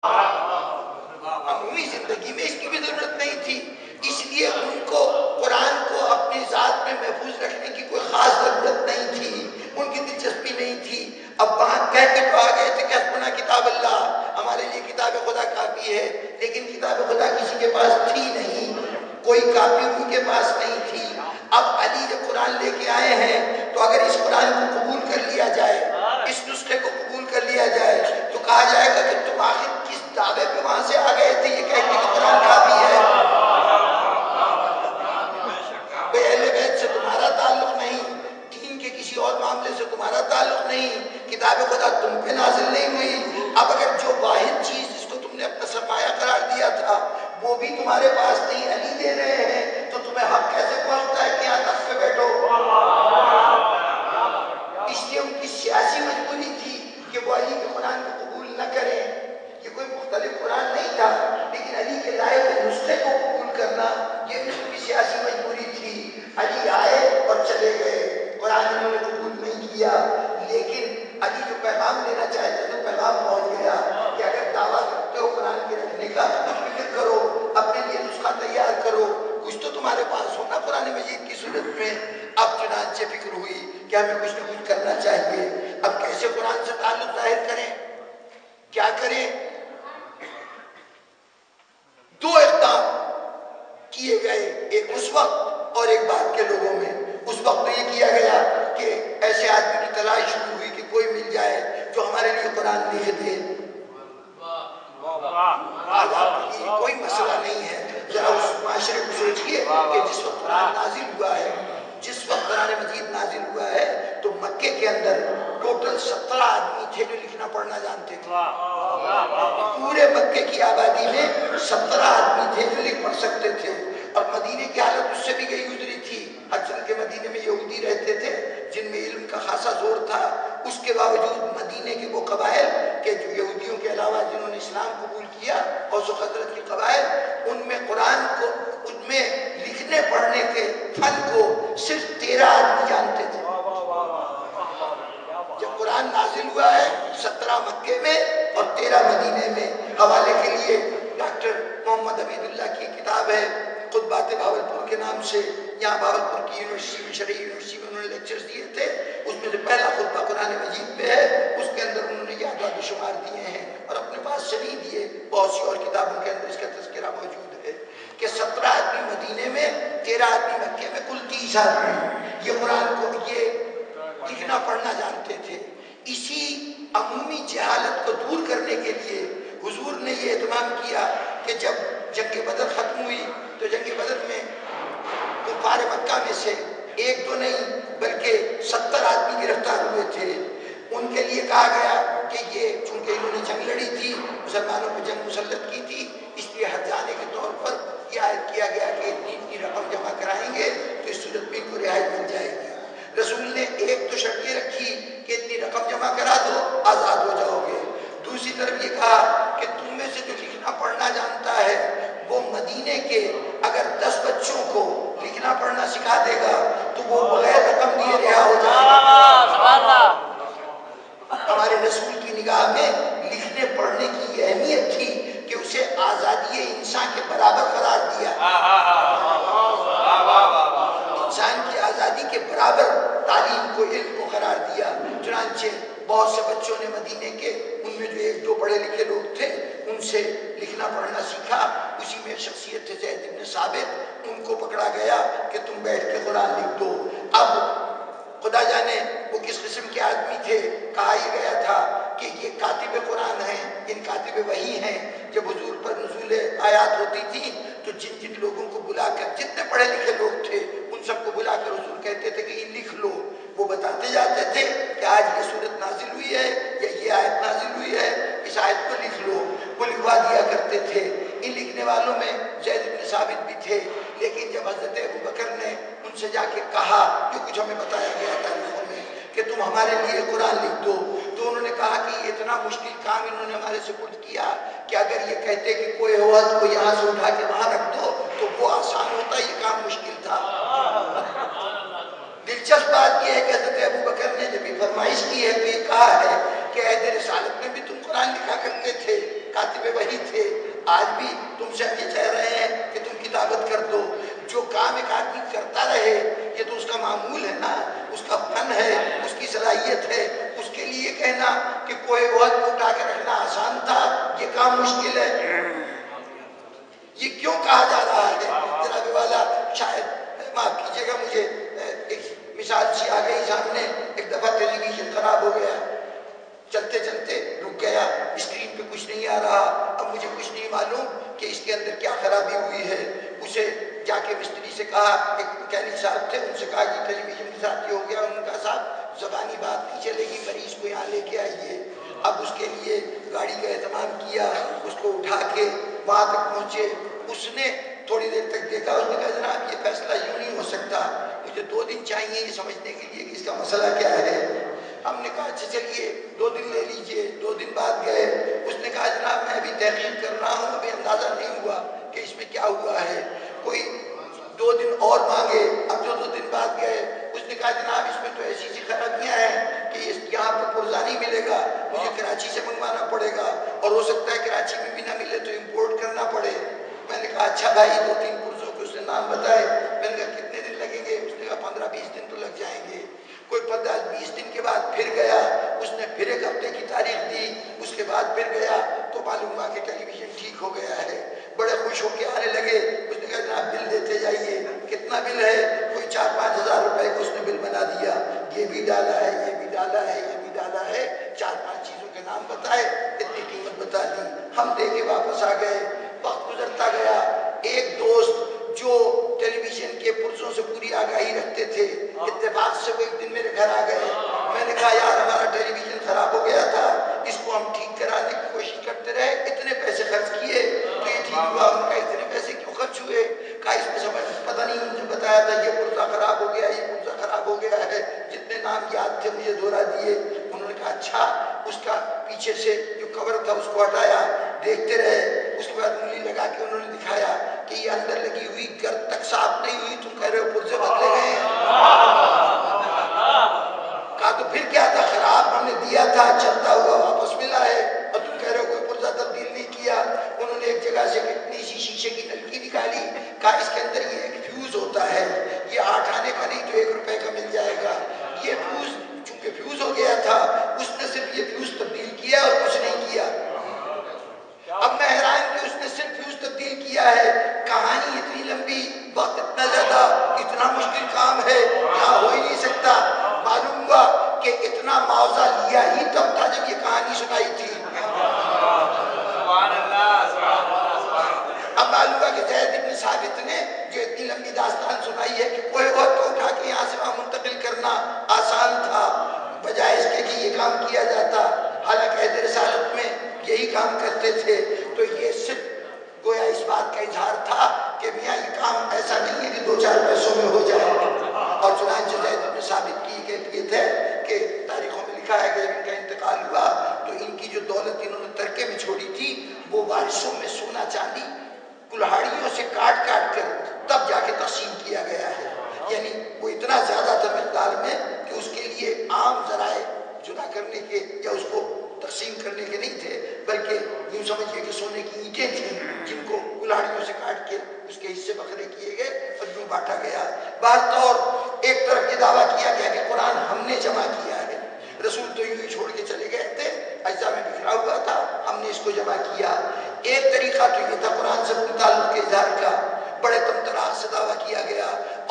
عمومی زندگی میں اس کی بھی ضرورت نہیں تھی، اس لیے ان کو قرآن کو اپنی ذات میں محفوظ رکھنے کی کوئی خاص ضرورت نہیں تھی، ان کی دلچسپی نہیں تھی۔ اب وہاں کہہ کے تو آ گئے تھے کہ حسبنا کتاب اللہ، ہمارے لیے کتاب خدا کافی ہے، لیکن کتاب خدا کسی کے پاس تھی نہیں، کوئی کاپی ان کے پاس نہیں تھی۔ اب علی جب قرآن لے کے آئے ہیں تو اگر اس قرآن کو قبول کر لیا جائے، اس نسخے کو قبول کر لیا جائے تو کہا جائے گا کہ تم آخر کس دعوے پہ وہاں سے آ گئے تھے یہ کہتے کہ قرآن کافی ہے؟ بھئی اہل بیت سے تمہارا تعلق نہیں، دین کے کسی اور معاملے سے تمہارا تعلق نہیں، کتاب خدا تم پہ نازل نہیں ہوئی۔ اب اگر جو واحد چیز جس کو تم نے اپنا سرمایہ قرار دیا تھا وہ بھی تمہارے پاس نہیں، علی دے رہے ہیں، تو تمہیں حق کیسے پہنچتا ہے کہ یہاں تخت پہ بیٹھو؟ اس لیے ان کی سیاسی مجبوری تھی کہ وہ علی کے قرآن کو قبول نہ کریں۔ یہ کوئی مختلف قرآن نہیں تھا، لیکن علی کے لائے ہوئے نسخے کو قبول کرنا یہ ان کی سیاسی مجبوری تھی۔ علی آئے اور چلے گئے، قرآن انہوں نے قبول نہیں کیا، لیکن علی جو پیغام دینا چاہتے تھے پیغام پہنچ گیا کہ اگر دعویٰ کرتے ہو قرآن کے رکھنے کا تو فکر کرو، اپنے لیے نسخہ تیار کرو، کچھ تو تمہارے پاس ہونا قرآن مجید کی صورت میں۔ اب چنانچہ فکر ہوئی کہ ہمیں کچھ نہ کچھ کرنا چاہیے، اب کیسے قرآن سے تعلق ظاہر کریں، کیا کریں؟ دو اقدام کیے گئے، ایک اس وقت اور ایک بعد کے لوگوں میں۔ اس وقت تو یہ کیا گیا کہ ایسے آدمی کی تلاش شروع ہوئی کہ کوئی مل جائے جو ہمارے لیے قرآن لکھ دے۔ کوئی مسئلہ نہیں ہے، ذرا اس معاشرے کو سوچئے کہ جس وقت قرآن نازل ہوا ہے، جس وقت قرآن مجید نازل ہوا ہے تو مکے کے اندر ٹوٹل 17 آدمی تھے جو لکھنا پڑھنا جانتے تھے۔ پورے مکے کی آبادی میں 17 آدمی تھے جو لکھ پڑھ سکتے تھے، اور مدینے کی حالت اس سے بھی گئی گزری تھی۔ اکثر کے مدینے میں یہودی رہتے تھے جن میں علم کا خاصا زور تھا، اس کے باوجود مدینے کے وہ قبائل کہ جو یہودیوں کے علاوہ جنہوں نے اسلام قبول کیا، اور سو حضرت کی قبائل، ان میں قرآن کو، ان میں لکھنے پڑھنے کے فن کو صرف 13 آدمی جانتے تھے۔ جب قرآن نازل ہوا ہے 17 مکے میں اور 13 مدینے میں۔ حوالے کے لیے ڈاکٹر محمد عبید اللہ کی کتاب ہے خطبات بھاولپور کے نام سے، یہاں بھاولپور کی یونیورسٹی میں، شرعی یونیورسٹی میں انہوں نے لیکچرز دیے تھے، اس میں سے پہلا خطبہ قرآن مجید پہ ہے، اس کے اندر انہوں نے یہ اعداد و شمار دیے ہیں، اور اپنے پاس سے نہیں دیے، بہت سی اور کتابوں کے اندر اس کا تذکرہ موجود ہے کہ 17 آدمی مدینے میں، 13 آدمی مکے میں، کل 30 آدمی یہ قرآن کو یہ لکھنا پڑھنا جانتے تھے۔ اسی عمومی جہالت کو دور کرنے کے لیے حضور نے یہ اہتمام کیا کہ جب جنگ بدر ختم ہوئی تو جنگ بدر میں کفار مکہ میں سے ایک دو نہیں بلکہ 70 آدمی گرفتار ہوئے تھے۔ ان کے لیے کہا گیا کہ یہ چونکہ انہوں نے جنگ لڑی تھی، مسلمانوں پہ جنگ مسلط کی تھی، اس لیے ہرجانے کے طور پر یہ عائد کیا گیا کہ اتنی رقم جمع کرائیں گے تو اس صورت میں ان کو رہائی مل جائے گی۔ رسول نے ایک تو شرط یہ رکھی کہ اتنی رقم جمع کرا دو آزاد ہو جاؤ گے، دوسری طرف یہ کہا کہ تم میں سے جو لکھنا پڑھنا جانتا ہے وہ مدینے کے اگر 10 بچوں کو لکھنا پڑھنا سکھا دے گا تو وہ بغیر رقم دیے رہا ہو جائے گا۔ ہمارے رسول کی نگاہ میں لکھنے پڑھنے کی یہ اہمیت تھی کہ اسے آزادی انسان کے برابر قرار دیا، انسان کی آزادی کے برابر تعلیم کو، علم کو قرار دیا۔ چنانچہ بہت سے بچوں نے مدینے کے، ان میں جو ایک دو پڑھے لکھے لوگ تھے، ان سے لکھنا پڑھنا سیکھا۔ اسی میں شخصیت تھے زید بن ثابت، ان کو پکڑا گیا کہ تم بیٹھ کے قرآن لکھ دو۔ اب خدا جانے وہ کس قسم کے آدمی تھے، کہا یہ گیا تھا کہ یہ کاتب قرآن ہیں، ان کاتب وحی ہیں۔ جب حضور پر نزول آیات ہوتی تھی تو جن جن لوگوں کو بلا کر، جتنے پڑھے لکھے لوگ تھے ان سب کو بلا کر حضور کہتے تھے کہ یہ لکھ لو۔ وہ بتاتے جاتے تھے کہ آج یہ صورت نازل ہوئی ہے یا یہ آیت نازل ہوئی ہے، اس آیت کو لکھ لو، وہ لکھوا دیا کرتے تھے۔ ان لکھنے والوں میں زید بن ثابت بھی تھے، لیکن جب حضرت ابوبکر نے ان سے جا کے کہا، جو کچھ ہمیں بتایا گیا تاریخوں میں، کہ تم ہمارے لیے قرآن لکھ دو، تو انہوں نے کہا کہ یہ اتنا مشکل کام انہوں نے ہمارے سپرد کیا کہ اگر یہ کہتے کہ کوئی عہد کو یہاں سے اٹھا کے وہاں رکھ دو تو وہ آسان ہوتا، یہ کام مشکل تھا۔ دلچسپ بات یہ ہے کہ حضرت ابوبکر نے جب یہ فرمائش کی ہے تو یہ کہا ہے کہ عہد رسالت میں بھی تم قرآن لکھا کرتے تھے، کاتب رہے، یہ تو اس کا معمول ہے نا، اس کا فن ہے، اس کی صلاحیت ہے. اس کے لیے کہنا کہ کوئی وقت کو اٹھا کے رکھنا آسان تھا، یہ کام مشکل ہے. یہ کیوں کہا جا رہا ہے؟ جناب والا شاید معاف کیجیے گا مجھے ایک مثال سی آ گئی سامنے. ایک دفعہ ٹیلی ویژن خراب ہو گیا، چلتے چلتے رک گیا، اسکرین پہ کچھ نہیں آ رہا. اب مجھے کچھ نہیں معلوم کہ اس کے اندر کیا خرابی ہوئی ہے. اسے جا کے مستری سے کہا، ایک مکینک صاحب تھے، ان سے کہا کہ ٹیلی ویژن کے ساتھ یہ ہو گیا. انہوں نے کہا صاحب زبانی بات نہیں چلے گی، مریض کو یہاں لے کے آئیے. اب اس کے لیے گاڑی کا اہتمام کیا، اس کو اٹھا کے وہاں تک پہنچے. اس نے تھوڑی دیر تک دیکھا، اس نے کہا جناب یہ فیصلہ یوں نہیں ہو سکتا، مجھے 2 دن چاہیے یہ سمجھنے کے لیے کہ اس کا مسئلہ کیا ہے. ہم نے کہا اچھا چلیے 2 دن لے لیجئے. 2 دن بعد گئے. اس نے کہا جناب میں ابھی تحقیق کر رہا ہوں، ابھی اندازہ نہیں ہوا کہ اس میں کیا ہوا ہے. کوئی 2 دن اور مانگے. اب جو 2 دن بعد گئے، اس نے کہا جناب اس میں تو ایسی سی خرابیاں ہیں کہ یہاں پر پرزہ نہیں ملے گا، مجھے کراچی سے منگوانا پڑے گا، اور ہو سکتا ہے کراچی میں بھی نہ ملے تو امپورٹ کرنا پڑے. میں نے کہا اچھا بھائی 2-3 پرزوں کے اس نے نام بتائے. میں نے کہا کتنے دن لگیں گے؟ اس نے کہا 15-20 دن تو لگ جائیں گے. کوئی 15-20 دن کے بعد پھر گیا، اس نے پھر 1 ہفتے کی تاریخ دی. اس کے بعد پھر گیا تو معلوم ہوا کہ ٹیلی ویژن ٹھیک ہو گیا ہے. بڑے خوش ہو کے آنے لگے. اس نے کہا جناب بل دیتے جائیے. کتنا بل ہے؟ کوئی 4-5 ہزار روپے کو اس نے بل بنا دیا. یہ بھی ڈالا ہے، یہ بھی ڈالا ہے، یہ بھی ڈالا ہے. 4-5 چیزوں کے نام بتائے، اتنی قیمت بتا دی. ہم دے کے واپس آ گئے. وقت گزرتا گیا. ایک دوست جو ٹیلی ویژن کے پرزوں سے پوری آگاہی رکھتے تھے، اتفاق سے وہ ایک دن میرے گھر آ گئے. میں نے کہا یار ہمارا ٹیلی ویژن خراب ہو گیا تھا، اس کو ہم ٹھیک کرانے کی کوشش کرتے رہے، اتنے پیسے خرچ کیے تو یہ ٹھیک ہوا. ان کا اتنے پیسے کیوں خرچ ہوئے؟ کہا اس میں سمجھ پتہ نہیں، انہوں نے بتایا تھا یہ پرزہ خراب ہو گیا، یہ پرزہ خراب ہو گیا ہے. جتنے نام یاد تھے مجھے دہرا دیے. انہوں نے کہا اچھا. اس کا پیچھے سے جو کور تھا اس کو ہٹایا، دیکھتے رہے. اس کے بعد انگلی لگا کے انہوں نے دکھایا کہ یہ اندر لگی ہوئی گرد تک صاف نہیں ہوئی، تم کہہ رہے ہو پرزے بدلے گئے ہیں. کہا تو پھر کیا تھا؟ خراب ہم نے دیا تھا، چلتا ہوا واپس ملا ہے، اور تم کہہ رہے ہو کوئی پرزہ تبدیل نہیں کیا. انہوں نے ایک جگہ سے کتنی سی شیشے کی نلکی نکالی. کہا اس کے اندر یہ ایک فیوز ہوتا ہے، یہ 8 آنے کا نہیں تو 1 روپے کا مل جائے گا. یہ فیوز چونکہ فیوز ہو گیا تھا، اس نے صرف یہ فیوز تبدیل کیا اور کچھ نہیں کیا. اب میں حیران کہ اس نے صرف فیوز تبدیل کیا ہے. کہانی اتنی لمبی، وقت اتنا زیادہ، اتنا مشکل کام ہے، یہاں ہو ہی نہیں سکتا. معلوم ہوا کہ اتنا معاوضہ لیا ہی تب تھا جب یہ کہانی سنائی تھی. اب معلوم ہوا کہ زید بن ثابت نے جو اتنی لمبی داستان سنائی ہے کہ کوئی اور کو اٹھا کے یہاں سے وہاں منتقل کرنا آسان تھا، بجائے اس کے کہ یہ کام کیا جاتا. حالانکہ عہد رسالت میں یہی کام کرتے تھے. تو یہ صرف گویا اس بات کا اظہار تھا کہ میاں یہ کام ایسا نہیں ہے کہ 2-4 پیسوں میں ہو جائے. اور چنانچہ زید بن ثابت کی کیفیت ہے کہ تاریخوں میں لکھا ہے کہ جب ان کا انتقال ہوا تو ان کی جو دولت انہوں نے ترکے میں چھوڑی تھی وہ وارثوں میں سونا چاندی کلہاڑیوں سے کاٹ کاٹ کر تب جا کے تقسیم کیا گیا ہے. یعنی وہ اتنا زیادہ تھا مقدار میں کہ اس کے لیے عام ذرائع جدا کرنے کے یا اس کو تقسیم کرنے کے نہیں تھے، بلکہ یوں سمجھیے کہ سونے کی اینٹیں تھیں جن کو کلاڑیوں سے کاٹ کے اس کے حصے بکھرے کیے گئے اور یوں بانٹا گیا. بہرطور ایک طرف یہ دعویٰ کیا گیا کہ قرآن ہم نے جمع کیا ہے، رسول تو یوں ہی چھوڑ کے چلے گئے تھے، اجزاء میں بکھرا ہوا تھا، ہم نے اس کو جمع کیا. ایک طریقہ تو یہ تھا قرآن سے اپنے تعلق کے اظہار کا، بڑے تمطراق سے دعویٰ کیا گیا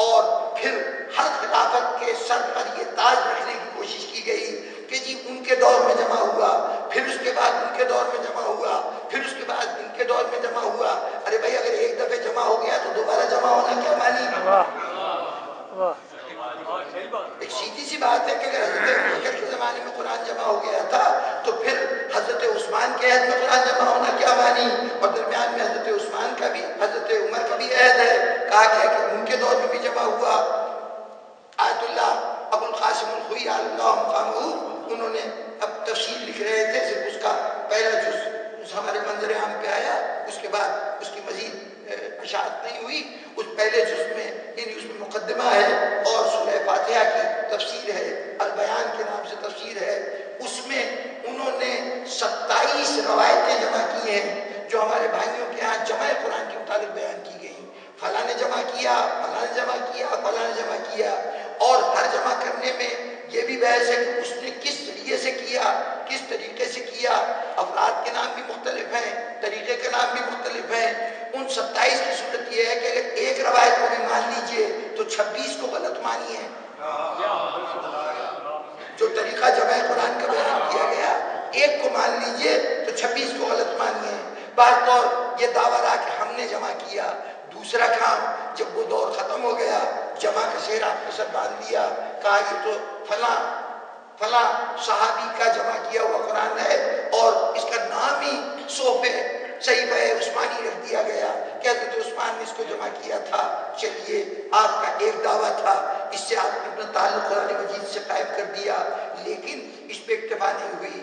اور پھر ہر خلافت کے سر پر یہ تاج رکھنے کی کوشش کی گئی کہ جی ان کے دور میں جمع ہوا، پھر اس کے بعد ان کے دور میں جمع ہوا، پھر اس کے بعد ان کے دور میں جمع ہوا. ارے بھائی اگر ایک دفعہ جمع ہو گیا تو دوبارہ جمع ہونا کیا مانی؟ ایک سیدھی سی بات ہے کہ اگر حضرت ابوبکر کے زمانے میں قرآن جمع ہو گیا تھا تو پھر حضرت عثمان کے عہد میں قرآن جمع ہونا کیا مانی؟ اور درمیان میں حضرت عثمان کا بھی حضرت عمر کا بھی عہد ہے. کہا گیا کہ ان کے دور میں بھی جمع ہوا. آیت اللہ ابو القاسم الخوئی اللہ مقامہ انہوں نے اب تفسیر لکھ رہے تھے، صرف اس کا پہلا جز ہمارے منظر عام پہ آیا، اس کے بعد اس کی مزید اشاعت نہیں ہوئی. اس پہلے جز میں یعنی اس میں مقدمہ ہے اور سورہ فاتحہ کی تفسیر ہے، البیان کے نام سے تفسیر ہے. اس میں انہوں نے 27 روایتیں جمع کی ہیں جو ہمارے بھائیوں کے ہاں جمع قرآن کے متعلق بیان کی گئی. فلاں نے جمع کیا، فلاں نے جمع کیا، فلاں نے بحث ہے کہ اس نے کس ذریعے سے کیا، کس طریقے سے کیا۔ افراد کے نام بھی مختلف ہیں، طریقے کے نام بھی مختلف ہیں۔ ان 27 کی صورت یہ ہے کہ اگر ایک روایت کو بھی مان لیجئے تو 26 کو غلط مانیے۔ جو طریقہ جمع قرآن کا بیان کیا گیا، ایک کو مان لیجئے تو 26 کو غلط مانیے۔ بعض طور یہ دعویٰ رہا کہ ہم نے جمع کیا۔ دوسرا کام، جب وہ دور ختم ہو گیا، جمع کا شعر آپ کے ساتھ باندھ دیا، کہا یہ تو فلاں فلاں صحابی کا جمع کیا ہوا قرآن ہے، اور اس کا نام ہی صحف صحیفہ عثمانی رکھ دیا گیا کہ حضرت عثمان نے اس کو جمع کیا تھا۔ چلیے، آپ کا ایک دعویٰ تھا، اس سے آپ نے اپنا تعلق قرآن مجید سے قائم کر دیا، لیکن اس پہ اکتفا نہیں ہوئی۔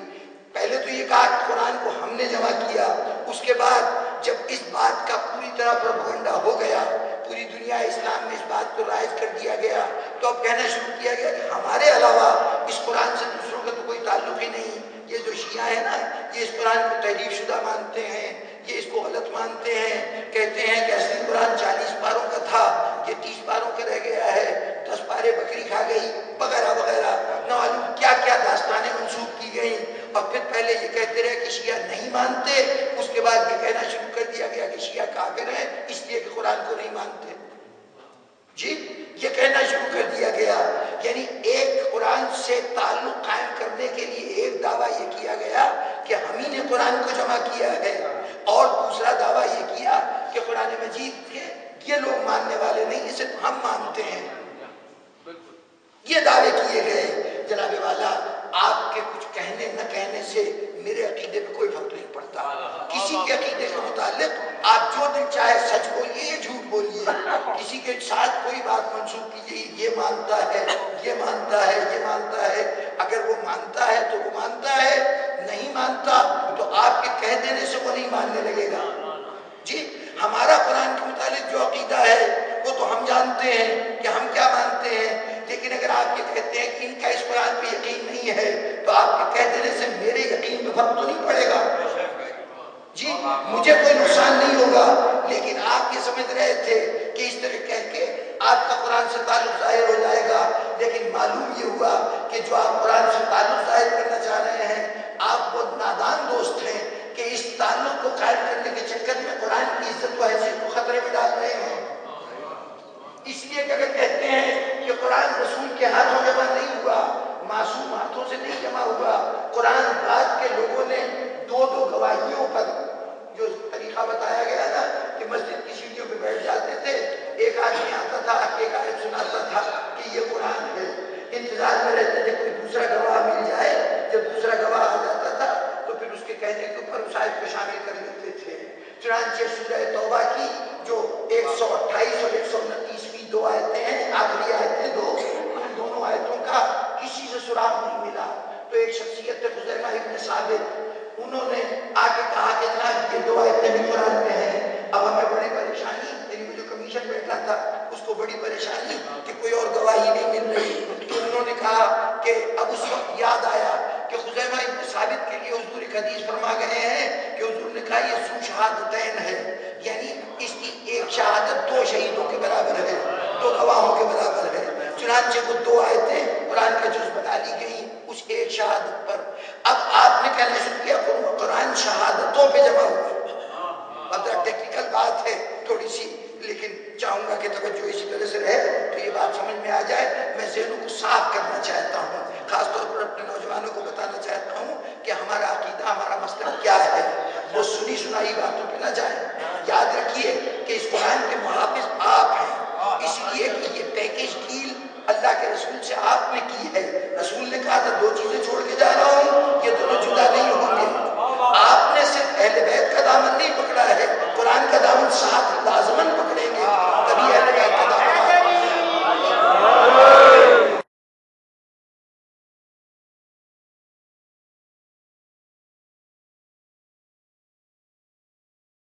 پہلے تو یہ کہا کہ قرآن کو ہم نے جمع کیا، اس کے بعد جب اس بات کا پوری طرح پروپیگنڈا ہو گیا، پوری دنیا اسلام میں اس بات کو رائج کر دیا گیا، تو اب کہنا شروع کیا گیا کہ ہمارے علاوہ اس قرآن سے دوسروں کا تو کوئی تعلق ہی نہیں۔ یہ جو شیعہ ہیں نا، یہ اس قرآن کو تحریف شدہ مانتے ہیں، یہ اس کو غلط مانتے ہیں، کہتے ہیں کہ اصلی قرآن 40 پاروں کا تھا، یہ 30 پاروں کا رہ گیا ہے، 10 پارے بکری کھا گئی، وغیرہ وغیرہ، نہ معلوم کیا کیا داستانیں منسوخ کی گئیں۔ اور پھر پہلے یہ کہتے رہے کہ شیعہ نہیں مانتے، اس کے بعد یہ کہنا شروع کر دیا گیا کہ شیعہ کافر ہیں اس لیے کہ قرآن کو نہیں مانتے۔ جی، یہ کہنا شروع کر دیا گیا۔ یعنی ایک قرآن سے تعلق قائم کرنے کے لیے ایک دعویٰ یہ کیا گیا کہ ہم ہی نے قرآن کو جمع کیا ہے، اور دوسرا دعویٰ یہ کیا کہ قرآن مجید کے یہ لوگ ماننے والے نہیں، اسے تو ہم مانتے ہیں۔ یہ دعوے کیے گئے۔ جناب والا، آپ کے کچھ کہنے نہ کہنے سے میرے عقیدے پہ کوئی فرق نہیں پڑتا۔ کسی کے عقیدے کے متعلق آپ جو دل چاہے سچ بولیے یا جھوٹ بولیے، کسی کے ساتھ کوئی بات منسوخ کیجیے، یہ مانتا ہے، یہ مانتا ہے، یہ مانتا ہے۔ اگر وہ مانتا ہے تو وہ مانتا ہے، نہیں مانتا تو آپ کے کہہ دینے سے وہ نہیں ماننے لگے گا۔ جی، ہمارا قرآن کے متعلق جو عقیدہ ہے وہ تو ہم جانتے ہیں کہ ہم کیا مانتے ہیں، لیکن اگر آپ یہ کہتے ہیں کہ ان کا اس قرآن پہ یقین نہیں ہے تو آپ کے کہہ دینے سے میرے یقین پہ فرق تو نہیں پڑے گا۔ جی، مجھے کوئی نقصان نہیں ہوگا، لیکن آپ یہ سمجھ رہے تھے کہ اس طرح کہہ کے آپ کا قرآن سے تعلق ظاہر ہو جائے گا، لیکن معلوم یہ ہوا کہ جو آپ قرآن سے تعلق ظاہر کرنا چاہ رہے ہیں، آپ وہ نادان دوست ہیں کہ اس تعلق کو قائم کرنے کے چکر میں قرآن کی عزت و حیثیت کو خطرے میں ڈال رہے ہیں۔ اس لیے کہ اگر کہتے ہیں کہ قرآن رسول کے ہاتھوں جمع نہیں ہوا، معصوم ہاتھوں سے نہیں جمع ہوا، قرآن بعد کے لوگوں نے دو گواہیوں پر، جو طریقہ بتایا گیا نا کہ مسجد کی سیڑھیوں پہ بیٹھ جاتے تھے، ایک آدمی آتا تھا، ایک آیت سناتا تھا کہ یہ قرآن ہے، انتظار میں رہتے تھے کوئی دوسرا گواہ مل جائے، جب دوسرا گواہ آ جاتا تھا تو پھر اس کے کہنے کے اوپر اس آیت کو شامل کر لیتے تھے۔ چنانچہ سورہ توبہ کی جو 128 اور 129 دو آیتیں ہیں، آخری آیتیں دو، ان دونوں آیتوں کا کسی سے سراغ نہیں ملا۔ تو ایک شخصیت تھے خزیمہ ابن ثابت، انہوں نے آ کے کہا کہ جناب یہ دو آیتیں بھی قرآن میں ہیں۔ اب ہمیں بڑی پریشانی، یعنی وہ جو کمیشن بیٹھا تھا اس کو بڑی پریشانی کہ کوئی اور گواہی نہیں مل رہی۔ تو انہوں نے کہا کہ اب اس وقت یاد آیا کہ خزیمہ ابن ثابت کے لیے حضور ایک حدیث فرما گئے ہیں کہ حضور نے کہا یہ ذو شہادتین ہے، یعنی اس کی ایک شہادت دو شہیدوں کے برابر ہے، دو گواہوں کے برابر ہے۔ چنانچہ وہ دو آیتیں قرآن کا جز بنا لی گئی اس ایک شہادت پر۔ اب آپ نے کہنا شروع کیا قرآن شہادتوں پہ جمع ہوا۔ اب ٹیکنیکل بات ہے تھوڑی سی، لیکن چاہوں گا کہ توجہ اسی طرح سے رہے تو یہ بات سمجھ میں آ جائے۔ میں ذہنوں کو صاف کرنا چاہتا ہوں، خاص طور پر اپنے نوجوانوں کو بتانا چاہتا ہوں کہ ہمارا عقیدہ، ہمارا مسلک کیا ہے، وہ سنی سنائی باتوں پہ نہ جائیں۔ یاد رکھیے کہ اس قرآن کے محافظ آپ ہیں، اس لیے کہ یہ پیکیج ڈیل اللہ کے رسول سے آپ نے کی ہے۔ رسول نے کہا تھا دو چیزیں چھوڑ کے جا رہا ہوں، یہ دونوں جدا نہیں ہوں گے۔ آپ نے صرف اہل بیت کا دامن نہیں پکڑا ہے، قرآن کا دامن